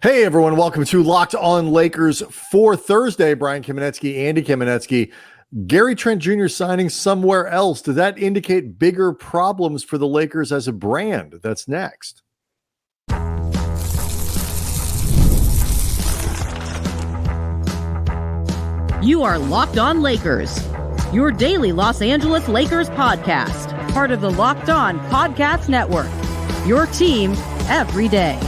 Hey everyone, welcome to Locked On Lakers for Thursday. Brian Kamenetsky, Andy Kamenetsky. Gary Trent Jr. signing somewhere else. Does that indicate bigger problems for the Lakers as a brand? That's next. You are Locked On Lakers, your daily Los Angeles Lakers podcast, part of the Locked On Podcast Network, your team every day.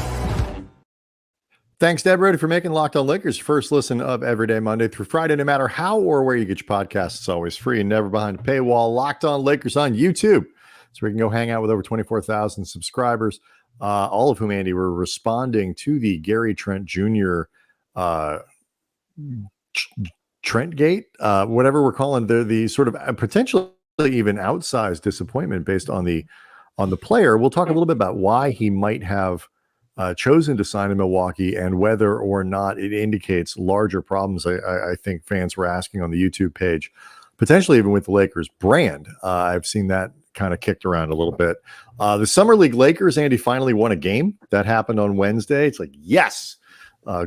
Thanks to everybody for making Locked On Lakers first listen of every day, Monday through Friday. No matter how or where you get your podcasts, it's always free and never behind a paywall. Locked On Lakers on YouTube, so we can go hang out with over 24,000 subscribers, all of whom, Andy, were responding to the Gary Trent Jr. Trent Gate, whatever we're calling the sort of potentially even outsized disappointment based on the player. We'll talk a little bit about why he might have chosen to sign in Milwaukee and whether or not it indicates larger problems. I think fans were asking on the YouTube page, potentially even with the Lakers brand. I've seen that kind of kicked around a little bit. The Summer League Lakers, Andy, finally won a game. That happened on Wednesday. It's like, yes,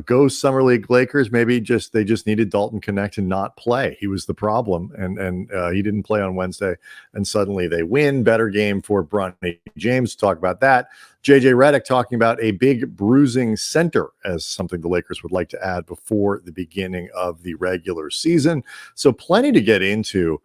go Summer League Lakers. Maybe they just needed Dalton Connect to not play. He was the problem, and he didn't play on Wednesday, and suddenly they win. Better game for Bronny James. Talk about that. JJ Redick talking about a big bruising center as something the Lakers would like to add before the beginning of the regular season. So plenty to get into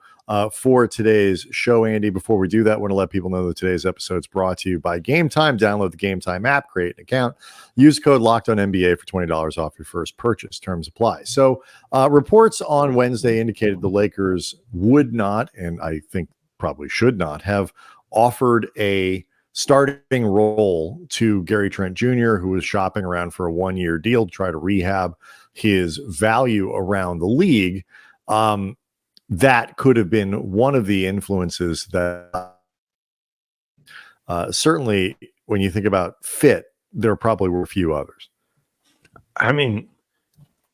for today's show, Andy. Before we do that, I want to let people know that today's episode is brought to you by Game Time. Download the Game Time app, create an account, use code LOCKEDONNBA for $20 off your first purchase. Terms apply. So reports on Wednesday indicated the Lakers would not, and I think probably should not, have offered a starting role to Gary Trent Jr., who was shopping around for a one-year deal to try to rehab his value around the league. That could have been one of the influences that certainly when you think about fit, there probably were a few others. I mean,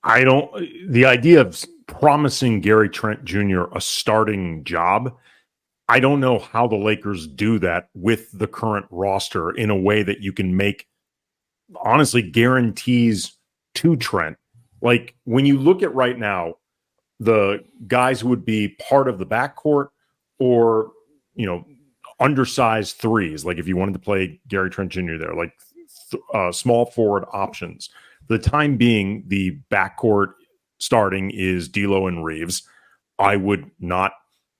the idea of promising Gary Trent Jr. a starting job, I don't know how the Lakers do that with the current roster in a way that you can make, honestly, guarantees to Trent. Like, when you look at right now, the guys who would be part of the backcourt or, undersized threes, like if you wanted to play Gary Trent Jr. there, like small forward options. For the time being, the backcourt starting is D'Lo and Reeves. I would not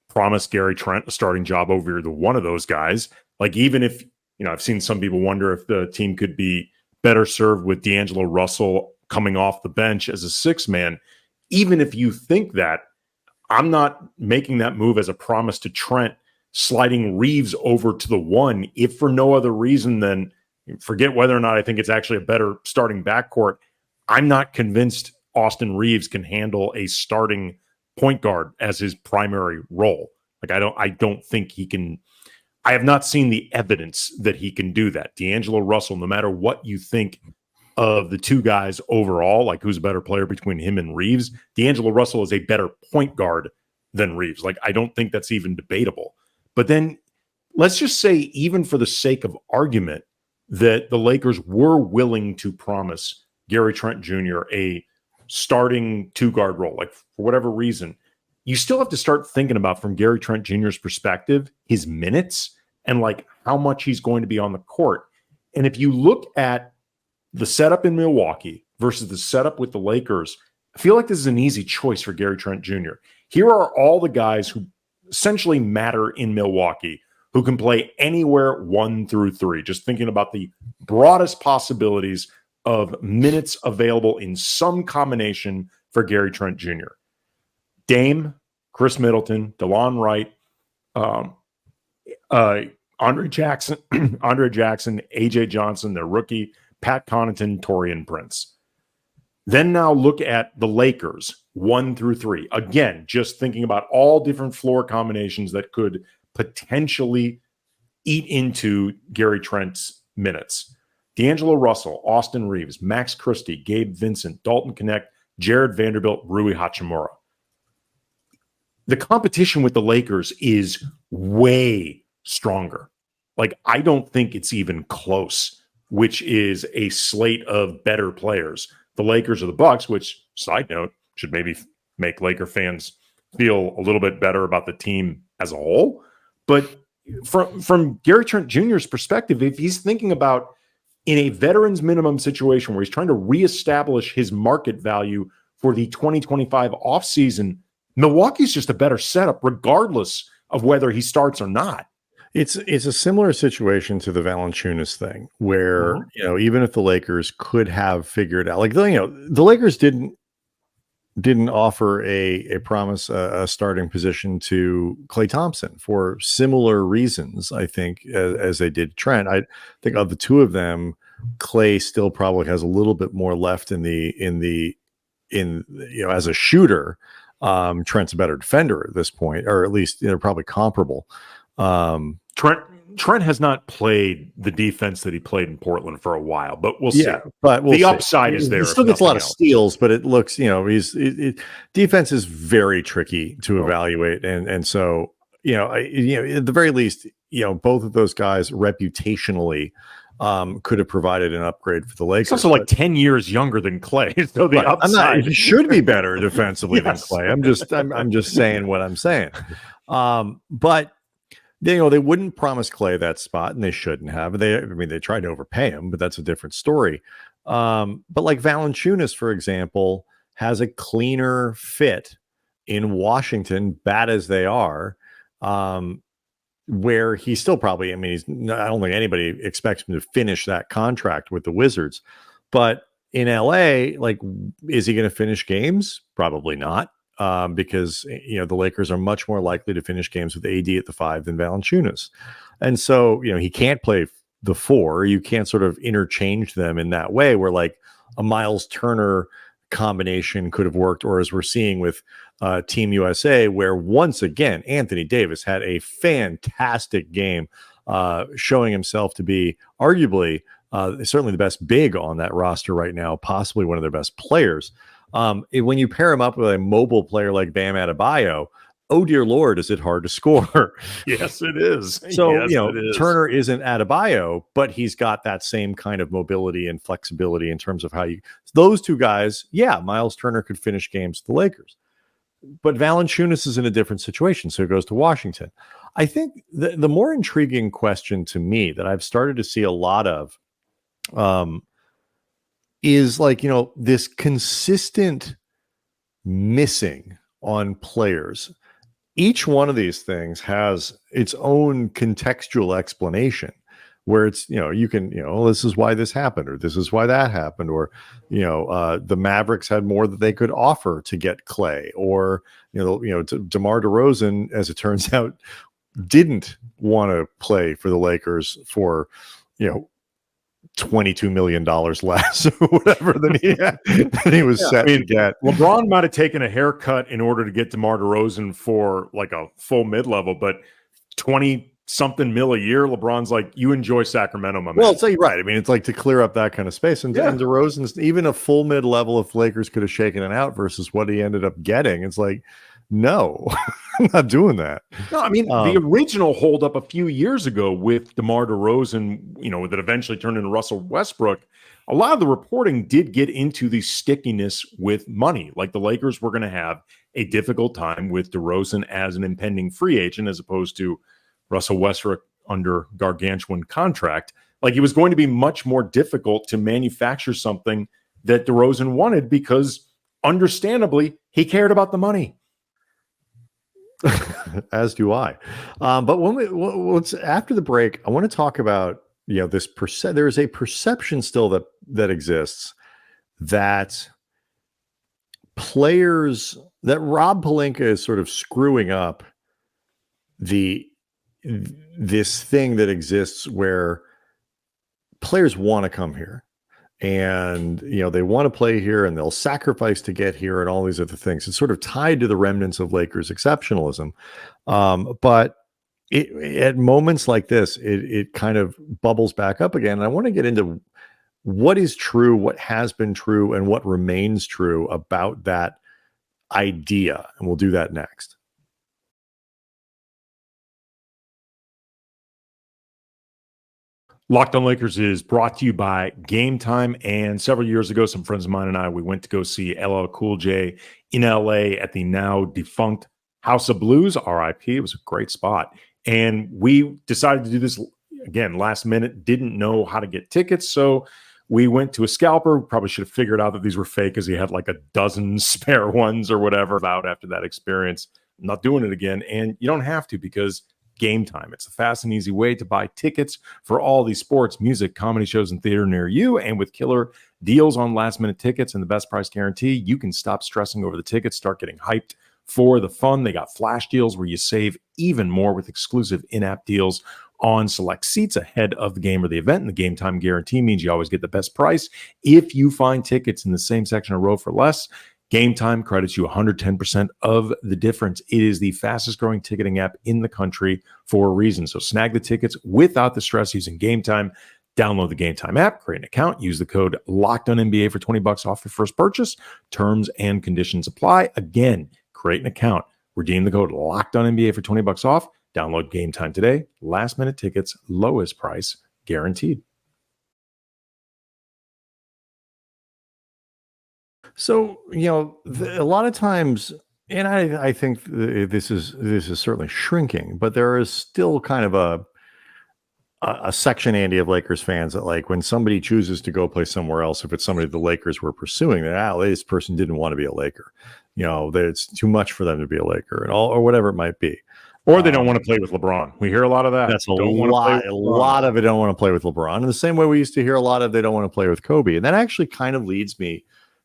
promise Gary Trent a starting job over either one of those guys. Like, even if, I've seen some people wonder if the team could be better served with D'Angelo Russell coming off the bench as a sixth man. Even if you think that, I'm not making that move as a promise to Trent, sliding Reeves over to the one, if for no other reason than, forget whether or not I think it's actually a better starting backcourt. I'm not convinced Austin Reeves can handle a starting point guard as his primary role. Like, I don't think he can. I have not seen the evidence that he can do that. D'Angelo Russell, no matter what you think of the two guys overall, like who's a better player between him and Reeves, D'Angelo Russell is a better point guard than Reeves. Like, I don't think that's even debatable. But then let's just say, even for the sake of argument, that the Lakers were willing to promise Gary Trent Jr. a starting two-guard role, like for whatever reason, you still have to start thinking about, from Gary Trent Jr.'s perspective, his minutes and like how much he's going to be on the court. And if you look at the setup in Milwaukee versus the setup with the Lakers, I feel like this is an easy choice for Gary Trent Jr. Here are all the guys who essentially matter in Milwaukee, who can play anywhere 1 through 3. Just thinking about the broadest possibilities of minutes available in some combination for Gary Trent Jr. Dame, Chris Middleton, DeLon Wright, Andre Jackson, AJ Johnson, their rookie, Pat Connaughton, Taurean Prince. Then now look at the Lakers, 1 through 3. Again, just thinking about all different floor combinations that could potentially eat into Gary Trent's minutes. D'Angelo Russell, Austin Reeves, Max Christie, Gabe Vincent, Dalton Connect, Jared Vanderbilt, Rui Hachimura. The competition with the Lakers is way stronger. Like, I don't think it's even close which is a slate of better players. The Lakers or the Bucks, which, side note, should maybe make Laker fans feel a little bit better about the team as a whole. But from Gary Trent Jr.'s perspective, if he's thinking about in a veterans minimum situation where he's trying to reestablish his market value for the 2025 offseason, Milwaukee's just a better setup regardless of whether he starts or not. It's a similar situation to the Valanciunas thing, where even if the Lakers could have figured out, like the Lakers didn't offer a promise a starting position to Klay Thompson for similar reasons. I think as they did Trent. I think of the two of them, Klay still probably has a little bit more left in as a shooter. Trent's a better defender at this point, or at least probably comparable. Trent has not played the defense that he played in Portland for a while, but we'll see. But the upside is there. He still gets a lot of steals, but it looks, defense is very tricky to evaluate, and so at the very least, both of those guys reputationally could have provided an upgrade for the Lakers. He's also like 10 years younger than Klay, so the upside he should be better defensively than Klay. I'm just saying what I'm saying, but. They wouldn't promise Klay that spot, and they shouldn't have. They tried to overpay him, but that's a different story. But like Valanciunas, for example, has a cleaner fit in Washington, bad as they are, where he's still probably. I don't think anybody expects him to finish that contract with the Wizards, but in LA, like, is he going to finish games? Probably not. Because the Lakers are much more likely to finish games with AD at the 5 than Valanciunas, and so he can't play the 4. You can't sort of interchange them in that way, where like a Miles Turner combination could have worked, or as we're seeing with Team USA, where once again Anthony Davis had a fantastic game, showing himself to be arguably certainly the best big on that roster right now, possibly one of their best players. When you pair him up with a mobile player like Bam Adebayo, oh dear Lord, is it hard to score? Yes, it is. So, Turner isn't Adebayo, but he's got that same kind of mobility and flexibility in terms of those two guys. Yeah, Miles Turner could finish games for the Lakers, but Valanciunas is in a different situation. So he goes to Washington. I think the more intriguing question to me that I've started to see a lot of, is like, this consistent missing on players. Each one of these things has its own contextual explanation, where it's, you can, this is why this happened, or this is why that happened, or, the Mavericks had more that they could offer to get Klay, or, DeMar DeRozan, as it turns out, didn't want to play for the Lakers for, $22 million less or whatever than he was set to get. LeBron might have taken a haircut in order to get DeMar DeRozan for like a full mid-level, but 20-something mil a year, LeBron's like, you enjoy Sacramento, my man. Well, so you're right. It's like to clear up that kind of space. And DeRozan's, even a full mid-level, if Lakers could have shaken it out versus what he ended up getting, it's like, no, I'm not doing that. No, the original holdup a few years ago with DeMar DeRozan, that eventually turned into Russell Westbrook, a lot of the reporting did get into the stickiness with money. Like the Lakers were going to have a difficult time with DeRozan as an impending free agent, as opposed to Russell Westbrook under gargantuan contract. Like it was going to be much more difficult to manufacture something that DeRozan wanted, because understandably, he cared about the money. As do I. But once after the break, I want to talk about this there is a perception still that exists that players, that Rob Pelinka is sort of screwing up this thing that exists where players want to come here. And, they want to play here and they'll sacrifice to get here and all these other things. It's sort of tied to the remnants of Lakers exceptionalism. But at moments like this, it kind of bubbles back up again. And I want to get into what is true, what has been true, and what remains true about that idea. And we'll do that next. Locked on Lakers is brought to you by Game Time. And several years ago, some friends of mine and I, we went to go see LL Cool J in LA at the now defunct House of Blues, RIP. It was a great spot. And we decided to do this again last minute, didn't know how to get tickets. So we went to a scalper. Probably should have figured out that these were fake because he had like a dozen spare ones or whatever out after that experience. I'm not doing it again. And you don't have to because Game Time. It's a fast and easy way to buy tickets for all these sports, music, comedy shows, and theater near you. And with killer deals on last minute tickets and the best price guarantee, you can stop stressing over the tickets, start getting hyped for the fun. They got flash deals where you save even more with exclusive in-app deals on select seats ahead of the game or the event. And the Game Time guarantee means you always get the best price. If you find tickets in the same section or row for less, Game Time credits you 110% of the difference. It is the fastest growing ticketing app in the country for a reason. So snag the tickets without the stress using Game Time. Download the Game Time app, create an account, use the code LOCKEDONNBA for $20 off your first purchase. Terms and conditions apply. Again, create an account, redeem the code LOCKEDONNBA for $20 off. Download Game Time today. Last minute tickets, lowest price guaranteed. So, a lot of times, and I think this is certainly shrinking, but there is still kind of a section, Andy, of Lakers fans that, like, when somebody chooses to go play somewhere else, if it's somebody the Lakers were pursuing, that this person didn't want to be a Laker, that it's too much for them to be a Laker and all, or whatever it might be. Or they don't want to play with LeBron. We hear a lot of that. That's a lot of it. Don't want to play with LeBron. In the same way we used to hear a lot of they don't want to play with Kobe. And that actually kind of leads me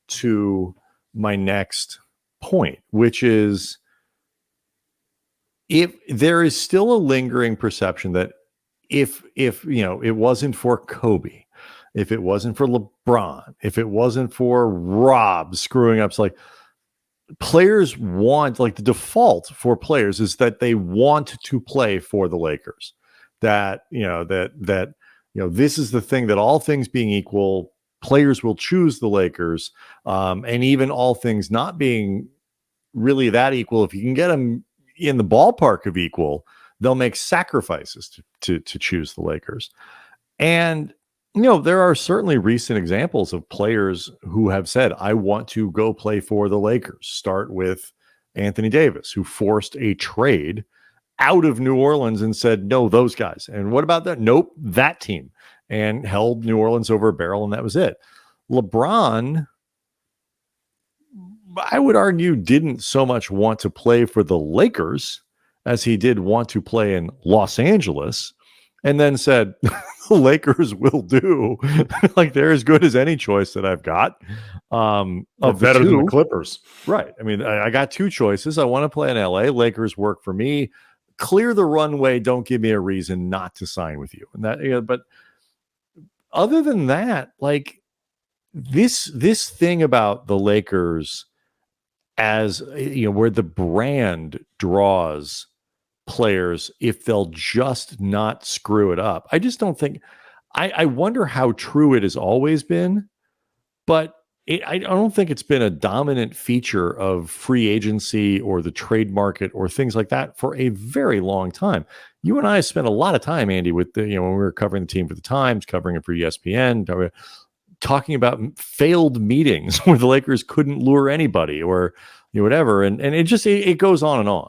to my next point, which is if there is still a lingering perception that if it wasn't for Kobe, if it wasn't for LeBron, if it wasn't for Rob screwing up, it's like players want, like, the default for players is that they want to play for the Lakers. That this is the thing, that all things being equal, players will choose the Lakers, and even all things not being really that equal, if you can get them in the ballpark of equal, they'll make sacrifices to choose the Lakers. And there are certainly recent examples of players who have said, I want to go play for the Lakers. Start with Anthony Davis, who forced a trade out of New Orleans and said, no, those guys. And what about that? Nope, that team. And held New Orleans over a barrel, and that was it. LeBron, I would argue, didn't so much want to play for the Lakers as he did want to play in Los Angeles, and then said, the Lakers will do. Like, they're as good as any choice that I've got. Better than the Clippers. Right. I mean, I got two choices. I want to play in LA. Lakers work for me. Clear the runway. Don't give me a reason not to sign with you. And that, but other than that, like, this thing about the Lakers as, where the brand draws players if they'll just not screw it up. I just don't think, I wonder how true it has always been, but I don't think it's been a dominant feature of free agency or the trade market or things like that for a very long time. You and I spent a lot of time, Andy, with when we were covering the team for the Times, covering it for ESPN, talking about failed meetings where the Lakers couldn't lure anybody or whatever. And it goes on and on.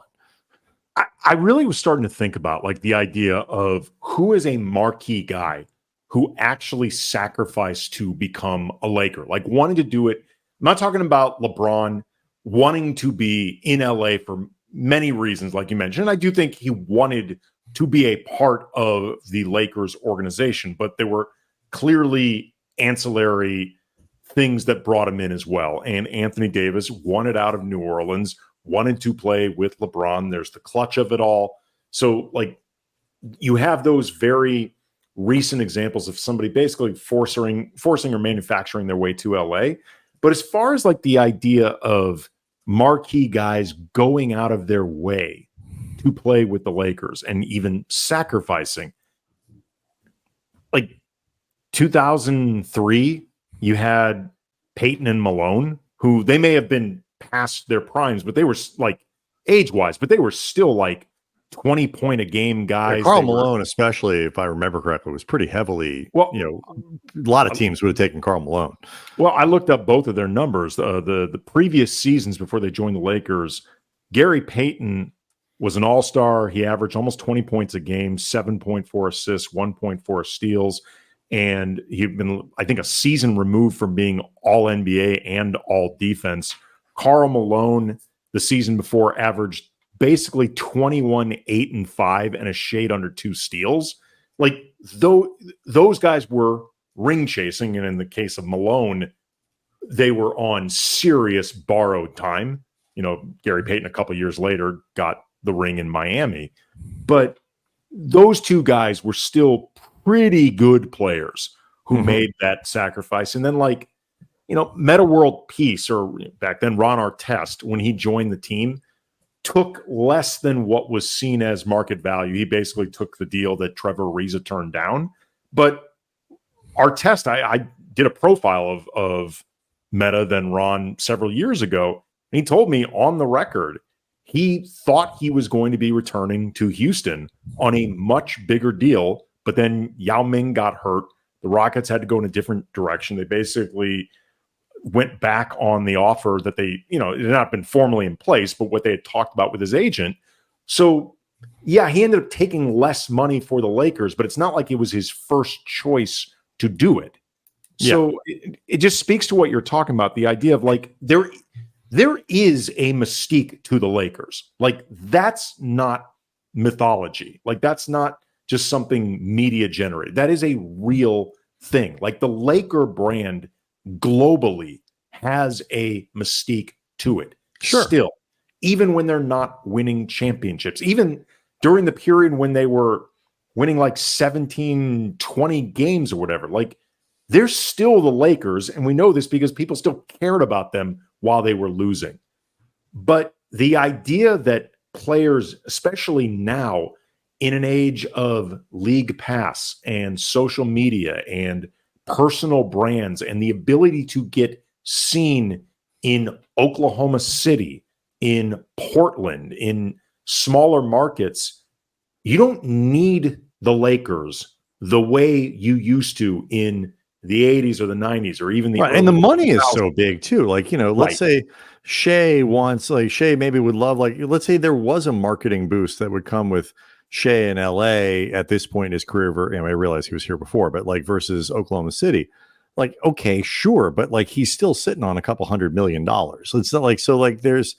I really was starting to think about, like, the idea of who is a marquee guy who actually sacrificed to become a Laker, like wanting to do it. I'm not talking about LeBron wanting to be in LA for many reasons, like you mentioned. I do think he wanted to be a part of the Lakers organization, but there were clearly ancillary things that brought him in as well. And Anthony Davis wanted out of New Orleans, wanted to play with LeBron. There's the clutch of it all. So, like, you have those very recent examples of somebody basically forcing or manufacturing their way to LA. But as far as, like, the idea of marquee guys going out of their way to play with the Lakers and even sacrificing, like 2003, you had Peyton and Malone, who they may have been past their primes, but they were, like, age-wise, but they were still, like, 20-point a game guys. Karl Malone, especially if I remember correctly, was pretty heavily. Well, a lot of teams would have taken Karl Malone. Well, I looked up both of their numbers. The previous seasons before they joined the Lakers, Gary Payton was an all-star. He averaged almost 20 points a game, 7.4 assists, 1.4 steals, and he'd been, I think, a season removed from being all NBA and all defense. Karl Malone, the season before, averaged basically 21, 8, and 5, and a shade under 2 steals. Like, those guys were ring chasing, and in the case of Malone, they were on serious borrowed time. Gary Payton a couple years later got the ring in Miami, but those two guys were still pretty good players who made that sacrifice. And then, Meta World Peace, or back then Ron Artest, when he joined the team, took less than what was seen as market value. He basically took the deal that Trevor Ariza turned down. But Artest, I did a profile of Meta than Ron several years ago, and he told me on the record he thought he was going to be returning to Houston on a much bigger deal, but then Yao Ming got hurt. The Rockets had to go in a different direction. They basically went back on the offer that it had not been formally in place, but what they had talked about with his agent. So, yeah, he ended up taking less money for the Lakers, but it's not like it was his first choice to do it. Yeah. So it just speaks to what you're talking about, the idea of there is a mystique to the Lakers. That's not mythology. That's not just something media generated. That is a real thing. The Laker brand globally has a mystique to it. Sure. Still, even when they're not winning championships, even during the period when they were winning 17, 20 games or whatever, they're still the Lakers. And we know this because people still cared about them while they were losing. But the idea that players, especially now in an age of league pass and social media and personal brands and the ability to get seen in Oklahoma City, in Portland, in smaller markets, you don't need the Lakers the way you used to in the 80s or the 90s or even the right. And the money 2000s. is so big too. Let's say Shea wants, Shea maybe would love, let's say there was a marketing boost that would come with Shea in LA at this point in his career. I realize he was here before, but versus Oklahoma City, okay, sure. But he's still sitting on a couple $100 million. So it's not there's,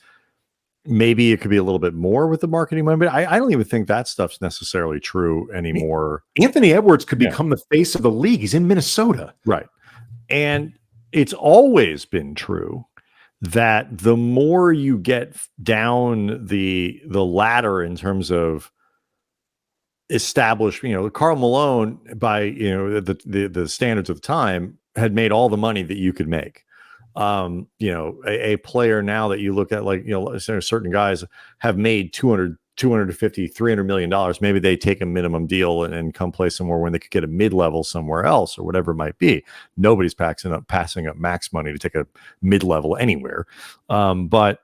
maybe it could be a little bit more with the marketing money, but I don't even think that stuff's necessarily true anymore. Anthony Edwards could become the face of the league. He's in Minnesota. Right. And it's always been true that the more you get down the ladder in terms of established, Karl Malone, by the standards of the time, had made all the money that you could make. A player now that you look at, certain guys have made 250, $300 million. Maybe they take a minimum deal and come play somewhere when they could get a mid-level somewhere else or whatever it might be. Nobody's passing up max money to take a mid-level anywhere. But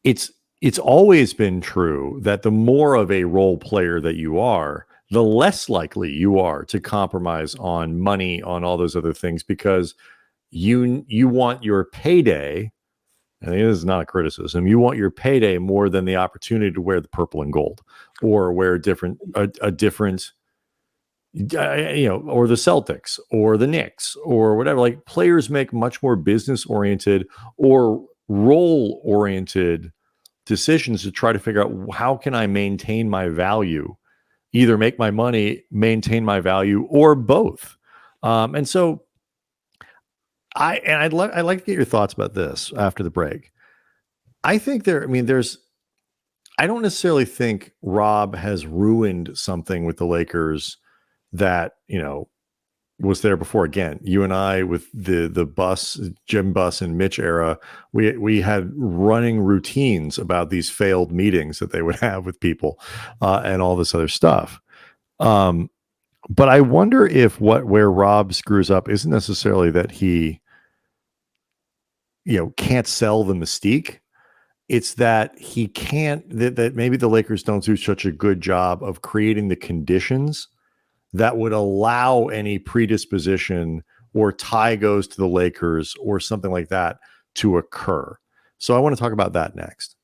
it's always been true that the more of a role player that you are, the less likely you are to compromise on money, on all those other things, because you want your payday. I think this is not a criticism. You want your payday more than the opportunity to wear the purple and gold, or wear a different, or the Celtics or the Knicks or whatever. Players make much more business oriented or role oriented decisions to try to figure out, how can I maintain my value, either make my money, maintain my value, or both. And so I'd like to get your thoughts about this after the break. I think I don't necessarily think Rob has ruined something with the Lakers that, was there before. Again, you and I, with the Jim Buss and Mitch era, we had running routines about these failed meetings that they would have with people and all this other stuff. But I wonder if where Rob screws up isn't necessarily that he can't sell the mystique. It's that he can't, that maybe the Lakers don't do such a good job of creating the conditions that would allow any predisposition or tie goes to the Lakers or something like that to occur. So I want to talk about that next.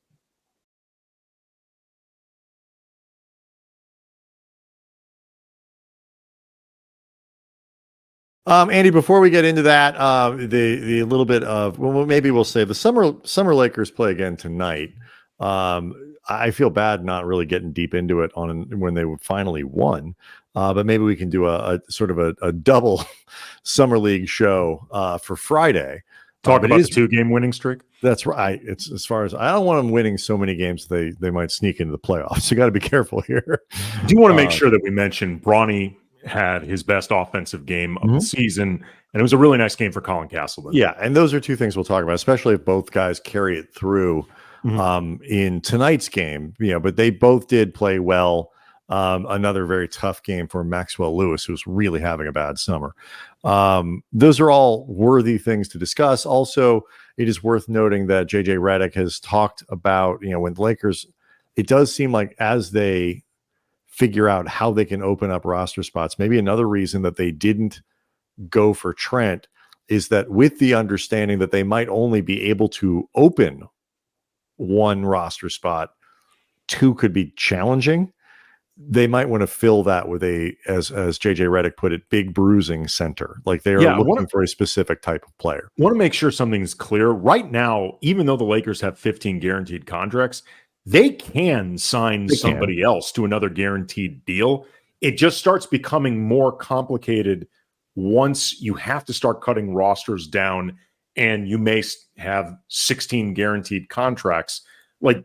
Andy, before we get into that, the little bit of, well, maybe we'll say the summer Lakers play again tonight. I feel bad not really getting deep into it when they finally won, but maybe we can do a sort of a double summer league show for Friday. Talk about the 2-game winning streak. That's right. It's as far as I don't want them winning so many games they might sneak into the playoffs. You got to be careful here. I do want to make sure that we mention Bronny had his best offensive game of the season, and it was a really nice game for Colin Castleton. Yeah, and those are two things we'll talk about, especially if both guys carry it through in tonight's game. But they both did play well. Another very tough game for Maxwell Lewis, who's really having a bad summer. Those are all worthy things to discuss. Also, it is worth noting that JJ Redick has talked about, when the Lakers, it does seem like as they figure out how they can open up roster spots, maybe another reason that they didn't go for Trent is that with the understanding that they might only be able to open one roster spot, two could be challenging. They might want to fill that with as JJ Redick put it, big bruising center. Like they are looking for a specific type of player. I want to make sure something's clear. Right now, even though the Lakers have 15 guaranteed contracts, they can sign somebody else to another guaranteed deal. It just starts becoming more complicated once you have to start cutting rosters down and you may have 16 guaranteed contracts. Like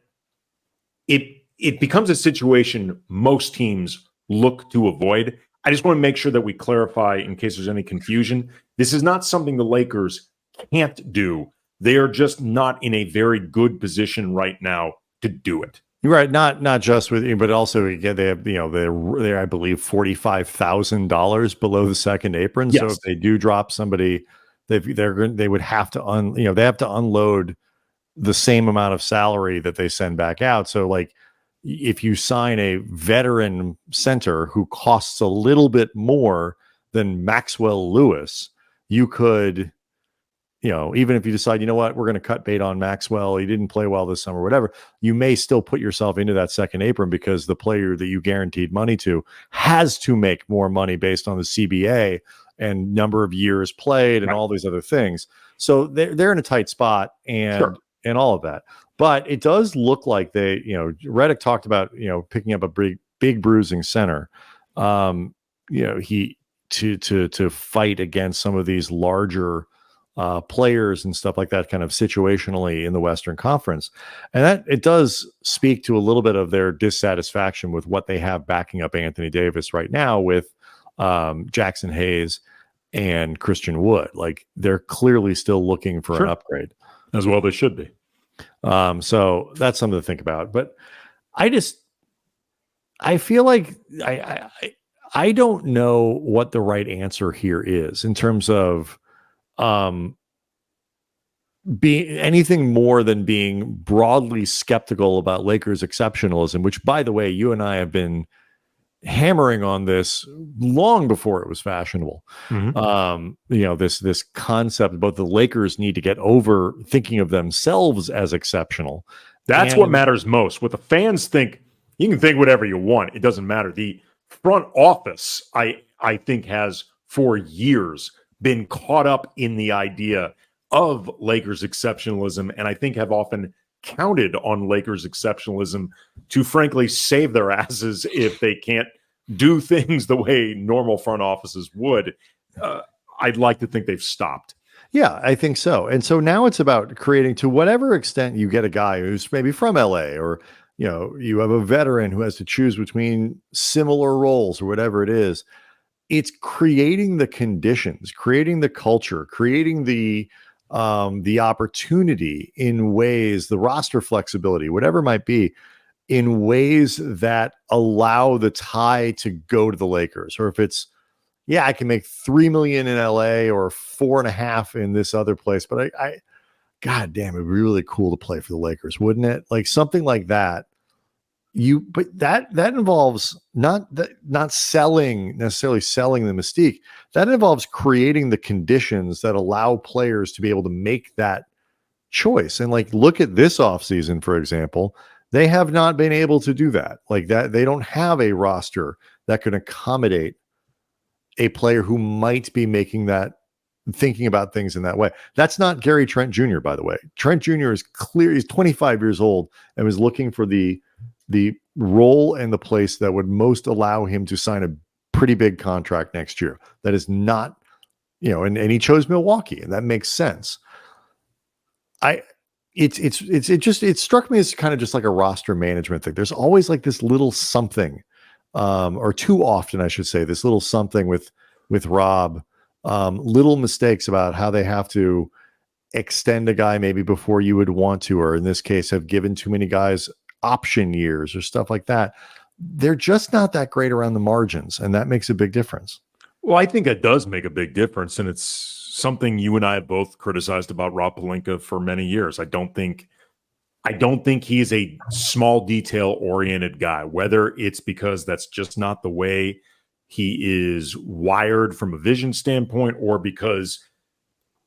it becomes a situation most teams look to avoid. I just want to make sure that we clarify in case there's any confusion. This is not something the Lakers can't do. They are just not in a very good position right now to do it. Right, not just with you, but also again, they have they're I believe $45,000 below the second apron. Yes. So if they do drop somebody, they would have to they have to unload the same amount of salary that they send back out. So like if you sign a veteran center who costs a little bit more than Maxwell Lewis, you could, even if you decide, we're going to cut bait on Maxwell, he didn't play well this summer, whatever, you may still put yourself into that second apron because the player that you guaranteed money to has to make more money based on the CBA and number of years played and all these other things. So they're in a tight spot and all of that. But it does look like they, Redick talked about, picking up a big bruising center. He to fight against some of these larger players and stuff like that, kind of situationally in the Western Conference. And that it does speak to a little bit of their dissatisfaction with what they have backing up Anthony Davis right now with Jackson Hayes and Christian Wood. Like they're clearly still looking for an upgrade. As well they should be. So that's something to think about. But I feel like I don't know what the right answer here is in terms of being anything more than being broadly skeptical about Lakers exceptionalism, which, by the way, you and I have been hammering on this long before it was fashionable. This concept about the Lakers need to get over thinking of themselves as exceptional. That's what matters most. What the fans think, you can think whatever you want. It doesn't matter. The front office, I think, has for years been caught up in the idea of Lakers exceptionalism, and I think have often counted on Lakers exceptionalism to frankly save their asses if they can't do things the way normal front offices would. I'd like to think they've stopped. Yeah, I think so. And so now it's about creating, to whatever extent you get a guy who's maybe from LA, or you have a veteran who has to choose between similar roles or whatever it is. It's creating the conditions, creating the culture, creating the opportunity in ways, the roster flexibility, whatever it might be, in ways that allow the tie to go to the Lakers. Or if it's, I can make $3 million in LA or $4.5 million in this other place, but God damn, it'd be really cool to play for the Lakers, wouldn't it? Like something like that. But that involves not necessarily selling the mystique. That involves creating the conditions that allow players to be able to make that choice. And like, look at this offseason, for example. They have not been able to do that. Like that, they don't have a roster that can accommodate a player who might be making that, thinking about things in that way. That's not Gary Trent Jr., by the way. Trent Jr. is clear. He's 25 years old and was looking for the role and the place that would most allow him to sign a pretty big contract next year. That is not, and he chose Milwaukee, and that makes sense. It struck me as kind of just like a roster management thing. There's always like this little something, or too often, I should say, this little something with Rob, little mistakes about how they have to extend a guy maybe before you would want to, or in this case, have given too many guys option years or stuff like that. They're just not that great around the margins, and that makes a big difference. Well, I think it does make a big difference, and it's something you and I have both criticized about Rob Pelinka for many years. I don't think he is a small detail oriented guy, whether it's because that's just not the way he is wired from a vision standpoint, or because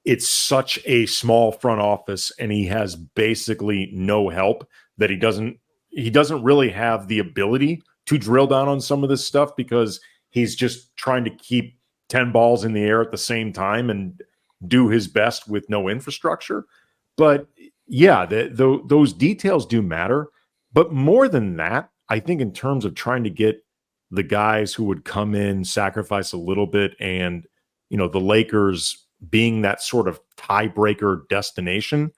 it's such a small front office and he has basically no help that he doesn't really have the ability to drill down on some of this stuff, because he's just trying to keep 10 balls in the air at the same time and do his best with no infrastructure. But yeah, those details do matter. But more than that, I think in terms of trying to get the guys who would come in, sacrifice a little bit, and, the Lakers being that sort of tiebreaker destination,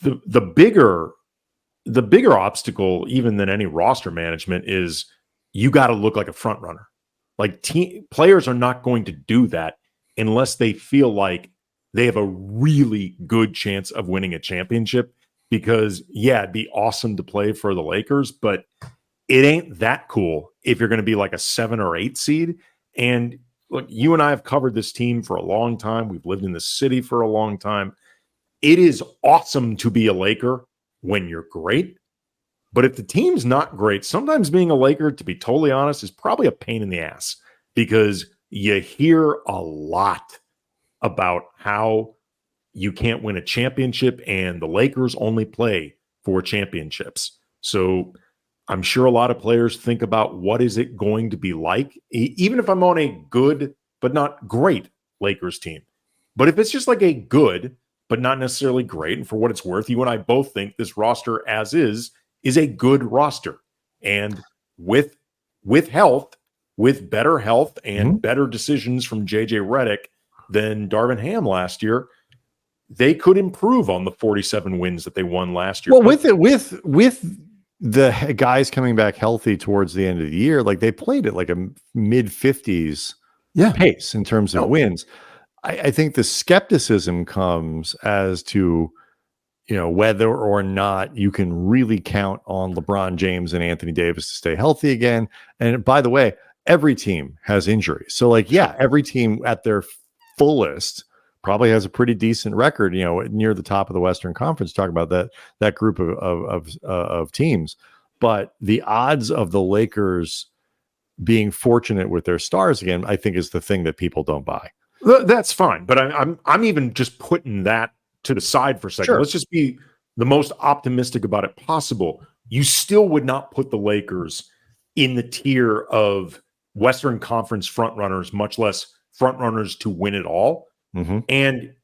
the bigger obstacle, even than any roster management, is you got to look like a front runner. Like players are not going to do that unless they feel like they have a really good chance of winning a championship. Because it'd be awesome to play for the Lakers, but it ain't that cool if you're going to be like a 7 or 8 seed. And look, you and I have covered this team for a long time. We've lived in this city for a long time. It is awesome to be a Laker when you're great. But if the team's not great, sometimes being a Laker, to be totally honest, is probably a pain in the ass, because you hear a lot about how you can't win a championship and the Lakers only play for championships. So I'm sure a lot of players think about, what is it going to be like, even if I'm on a good but not great Lakers team. But if it's just like a good but not necessarily great, and for what it's worth, you and I both think this roster as is a good roster. And with health, with better health and better decisions from JJ Redick than Darvin Ham last year, they could improve on the 47 wins that they won last year. Well, with the guys coming back healthy towards the end of the year, like they played at like a mid 50s pace in terms of wins. I think the skepticism comes as to, whether or not you can really count on LeBron James and Anthony Davis to stay healthy again. And by the way, every team has injuries. So every team at their fullest probably has a pretty decent record, near the top of the Western Conference. Talk about that group of teams. But the odds of the Lakers being fortunate with their stars again, I think, is the thing that people don't buy. That's fine, but I'm even just putting that to the side for a second. Sure. Let's just be the most optimistic about it possible. You still would not put the Lakers in the tier of Western Conference frontrunners, much less frontrunners to win it all. Mm-hmm. And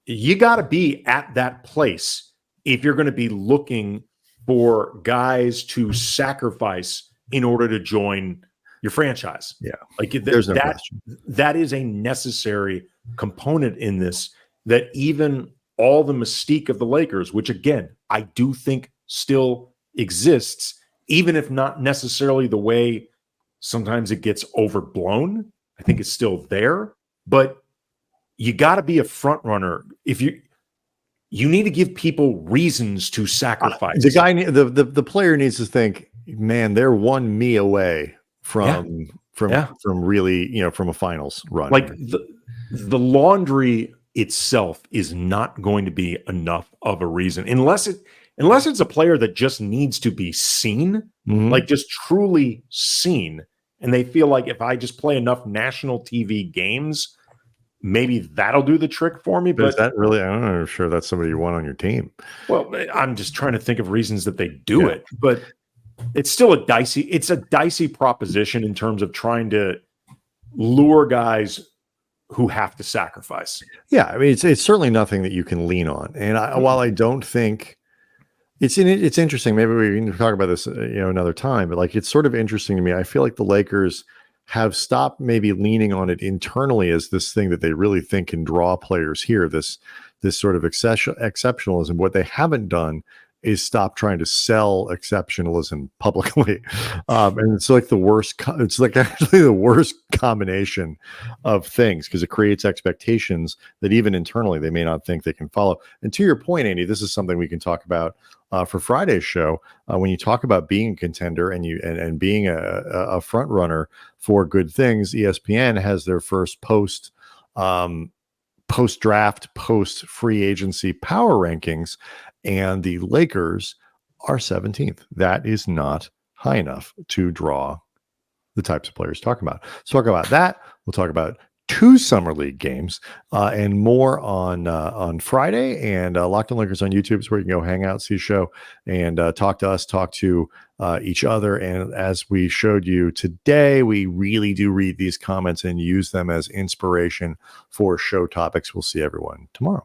you got to be at that place if you're going to be looking for guys to sacrifice in order to join your franchise. Yeah. Like there's no question. That is a necessary component in this, that even all the mystique of the Lakers, which again, I do think still exists, even if not necessarily the way sometimes it gets overblown, I think it's still there. But you got to be a front runner. If you need to give people reasons to sacrifice. The player needs to think, man, they're 1 me away from really, from a finals run. Like the laundry itself is not going to be enough of a reason unless it's a player that just needs to be seen, like just truly seen. And they feel like if I just play enough national TV games, maybe that'll do the trick for me. But is that really, I'm not sure that's somebody you want on your team. Well, I'm just trying to think of reasons that they do it, but it's still a dicey proposition in terms of trying to lure guys who have to sacrifice. Yeah, I mean, it's certainly nothing that you can lean on. And while I don't think it's interesting, maybe we can talk about this, another time. But like, it's sort of interesting to me. I feel like the Lakers have stopped maybe leaning on it internally as this thing that they really think can draw players here. This sort of exceptionalism. What they haven't done is stop trying to sell exceptionalism publicly. And it's like it's like actually the worst combination of things, because it creates expectations that even internally they may not think they can follow. And to your point, Andy, this is something we can talk about for Friday's show. When you talk about being a contender and being a front runner for good things, ESPN has their first post-draft, post-free agency power rankings, and the Lakers are 17th. That is not high enough to draw the types of players talking about. Let's talk about that. We'll talk about 2 summer league games and more on Friday. And Locked On Lakers on YouTube is where you can go hang out, see a show, and talk to us, talk to each other. And as we showed you today, we really do read these comments and use them as inspiration for show topics. We'll see everyone tomorrow.